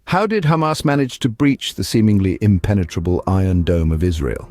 How did Hamas manage to breach the seemingly impenetrable Iron Dome of Israel?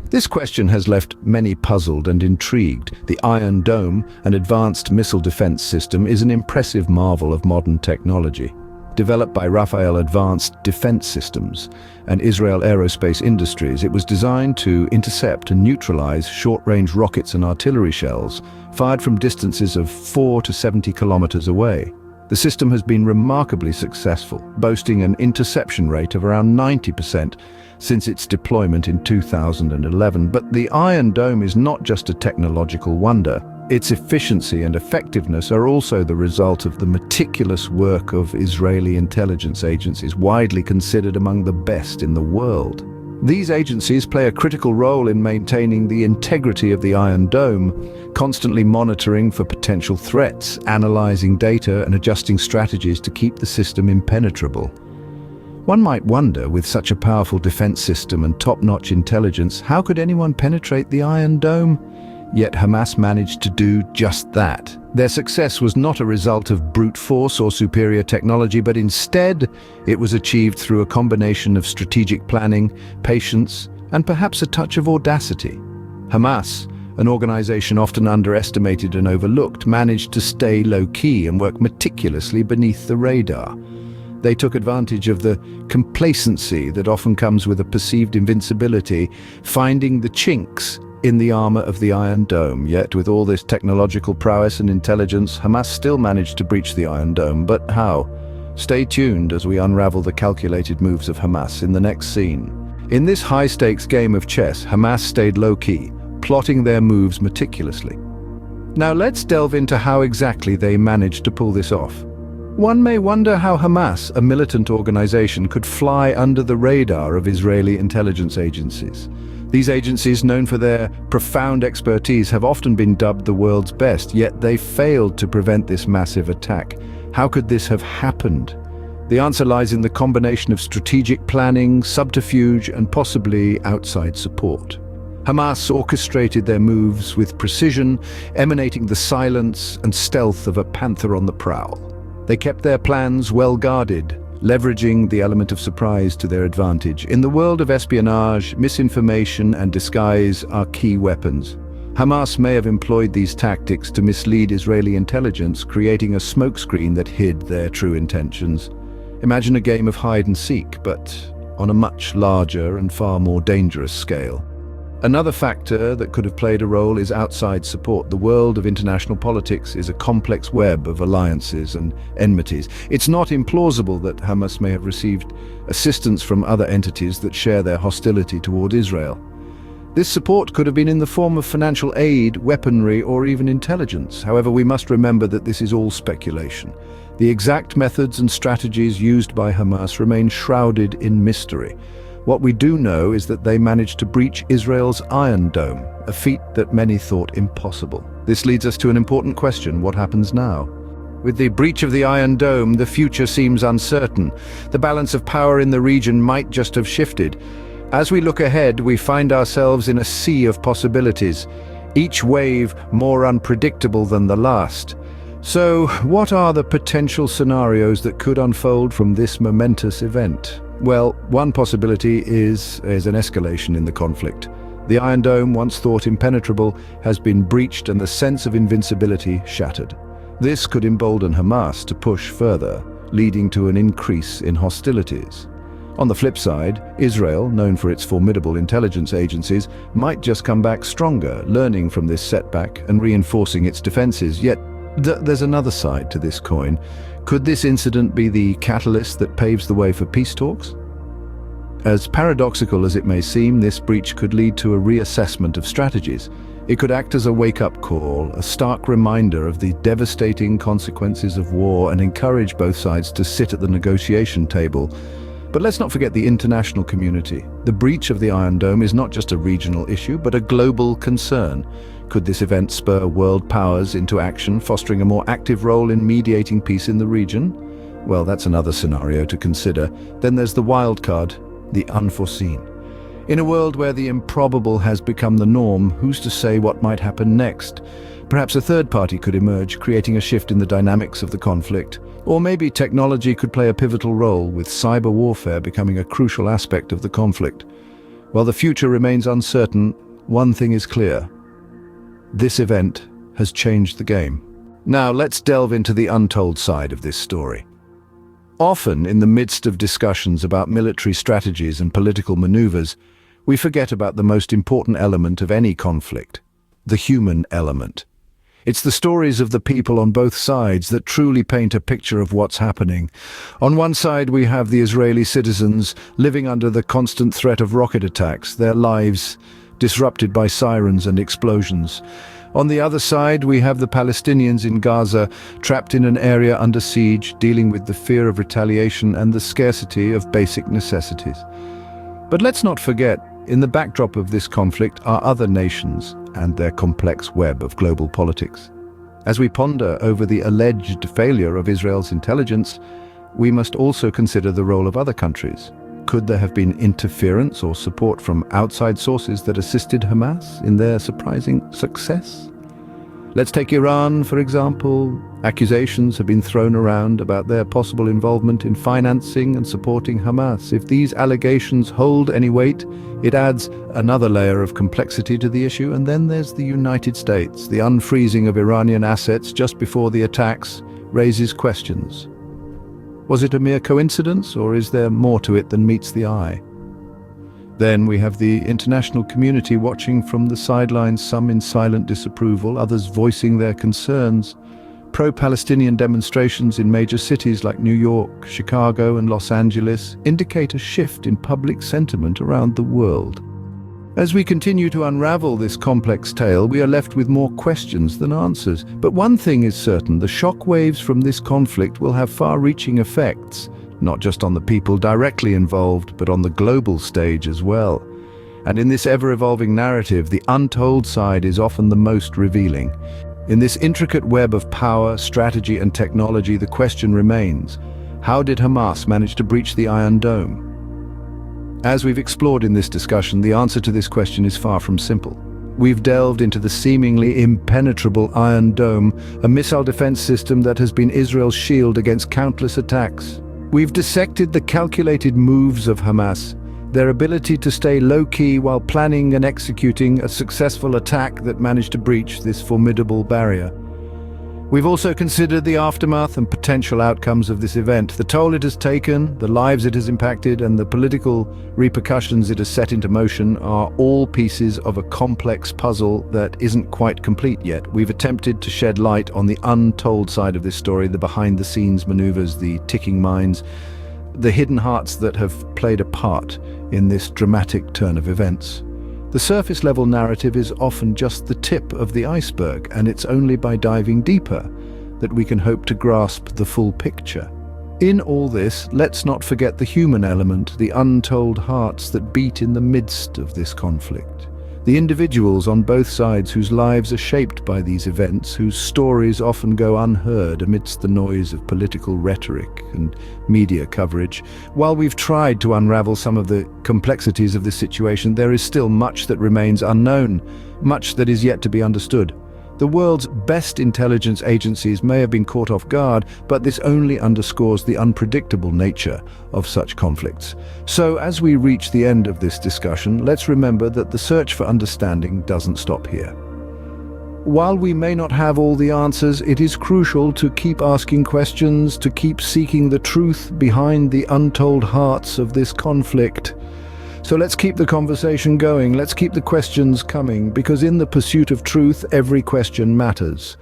This question has left many puzzled and intrigued. The Iron Dome, an advanced missile defense system, is an impressive marvel of modern technology. Developed by Rafael Advanced Defense Systems and Israel Aerospace Industries, it was designed to intercept and neutralize short-range rockets and artillery shells fired from distances of 4 to 70 kilometers away. The system has been remarkably successful, boasting an interception rate of around 90% since its deployment in 2011. But the Iron Dome is not just a technological wonder. Its efficiency and effectiveness are also the result of the meticulous work of Israeli intelligence agencies, widely considered among the best in the world. These agencies play a critical role in maintaining the integrity of the Iron Dome, constantly monitoring for potential threats, analyzing data, and adjusting strategies to keep the system impenetrable. One might wonder, with such a powerful defense system and top-notch intelligence, how could anyone penetrate the Iron Dome? Yet Hamas managed to do just that. Their success was not a result of brute force or superior technology, but instead it was achieved through a combination of strategic planning, patience, and perhaps a touch of audacity. Hamas, an organization often underestimated and overlooked, managed to stay low-key and work meticulously beneath the radar. They took advantage of the complacency that often comes with a perceived invincibility, finding the chinks in the armor of the Iron Dome. Yet, with all this technological prowess and intelligence, Hamas still managed to breach the Iron Dome. But how? Stay tuned as we unravel the calculated moves of Hamas in the next scene. In this high-stakes game of chess, Hamas stayed low-key, plotting their moves meticulously. Now let's delve into how exactly they managed to pull this off. One may wonder how Hamas, a militant organization, could fly under the radar of Israeli intelligence agencies. These agencies, known for their profound expertise, have often been dubbed the world's best, yet they failed to prevent this massive attack. How could this have happened? The answer lies in the combination of strategic planning, subterfuge, and possibly outside support. Hamas orchestrated their moves with precision, emanating the silence and stealth of a panther on the prowl. They kept their plans well guarded, leveraging the element of surprise to their advantage. In the world of espionage, misinformation and disguise are key weapons. Hamas may have employed these tactics to mislead Israeli intelligence, creating a smokescreen that hid their true intentions. Imagine a game of hide and seek, but on a much larger and far more dangerous scale. Another factor that could have played a role is outside support. The world of international politics is a complex web of alliances and enmities. It's not implausible that Hamas may have received assistance from other entities that share their hostility toward Israel. This support could have been in the form of financial aid, weaponry, or even intelligence. However, we must remember that this is all speculation. The exact methods and strategies used by Hamas remain shrouded in mystery. What we do know is that they managed to breach Israel's Iron Dome, a feat that many thought impossible. This leads us to an important question: what happens now? With the breach of the Iron Dome, the future seems uncertain. The balance of power in the region might just have shifted. As we look ahead, we find ourselves in a sea of possibilities, each wave more unpredictable than the last. So, what are the potential scenarios that could unfold from this momentous event? Well, one possibility is an escalation in the conflict. The Iron Dome, once thought impenetrable, has been breached and the sense of invincibility shattered. This could embolden Hamas to push further, leading to an increase in hostilities. On the flip side, Israel, known for its formidable intelligence agencies, might just come back stronger, learning from this setback and reinforcing its defenses. Yet, there's another side to this coin. Could this incident be the catalyst that paves the way for peace talks? As paradoxical as it may seem, this breach could lead to a reassessment of strategies. It could act as a wake-up call, a stark reminder of the devastating consequences of war, and encourage both sides to sit at the negotiation table. But let's not forget the international community. The breach of the Iron Dome is not just a regional issue, but a global concern. Could this event spur world powers into action, fostering a more active role in mediating peace in the region? Well, that's another scenario to consider. Then there's the wild card, the unforeseen. In a world where the improbable has become the norm, who's to say what might happen next? Perhaps a third party could emerge, creating a shift in the dynamics of the conflict. Or maybe technology could play a pivotal role, with cyber warfare becoming a crucial aspect of the conflict. While the future remains uncertain, one thing is clear: this event has changed the game. Now let's delve into the untold side of this story. Often, in the midst of discussions about military strategies and political maneuvers, we forget about the most important element of any conflict: the human element. It's the stories of the people on both sides that truly paint a picture of what's happening. On one side, we have the Israeli citizens living under the constant threat of rocket attacks, their lives disrupted by sirens and explosions. On the other side, we have the Palestinians in Gaza, trapped in an area under siege, dealing with the fear of retaliation and the scarcity of basic necessities. But let's not forget, in the backdrop of this conflict are other nations and their complex web of global politics. As we ponder over the alleged failure of Israel's intelligence, we must also consider the role of other countries. Could there have been interference or support from outside sources that assisted Hamas in their surprising success? Let's take Iran, for example. Accusations have been thrown around about their possible involvement in financing and supporting Hamas. If these allegations hold any weight, it adds another layer of complexity to the issue. And then there's the United States. The unfreezing of Iranian assets just before the attacks raises questions. Was it a mere coincidence, or is there more to it than meets the eye? Then we have the international community watching from the sidelines, some in silent disapproval, others voicing their concerns. Pro-Palestinian demonstrations in major cities like New York, Chicago, and Los Angeles indicate a shift in public sentiment around the world. As we continue to unravel this complex tale, we are left with more questions than answers. But one thing is certain: the shockwaves from this conflict will have far-reaching effects, not just on the people directly involved, but on the global stage as well. And in this ever-evolving narrative, the untold side is often the most revealing. In this intricate web of power, strategy, and technology, the question remains: how did Hamas manage to breach the Iron Dome? As we've explored in this discussion, the answer to this question is far from simple. We've delved into the seemingly impenetrable Iron Dome, a missile defense system that has been Israel's shield against countless attacks. We've dissected the calculated moves of Hamas, their ability to stay low-key while planning and executing a successful attack that managed to breach this formidable barrier. We've also considered the aftermath and potential outcomes of this event, the toll it has taken, the lives it has impacted, and the political repercussions it has set into motion are all pieces of a complex puzzle that isn't quite complete yet. We've attempted to shed light on the untold side of this story, the behind-the-scenes maneuvers, the ticking mines, the hidden hearts that have played a part in this dramatic turn of events. The surface-level narrative is often just the tip of the iceberg, and it's only by diving deeper that we can hope to grasp the full picture. In all this, let's not forget the human element, the untold hearts that beat in the midst of this conflict. The individuals on both sides whose lives are shaped by these events, whose stories often go unheard amidst the noise of political rhetoric and media coverage. While we've tried to unravel some of the complexities of this situation, there is still much that remains unknown, much that is yet to be understood. The world's best intelligence agencies may have been caught off guard, but this only underscores the unpredictable nature of such conflicts. So, as we reach the end of this discussion, let's remember that the search for understanding doesn't stop here. While we may not have all the answers, it is crucial to keep asking questions, to keep seeking the truth behind the untold hearts of this conflict. So let's keep the conversation going, let's keep the questions coming, because in the pursuit of truth, every question matters.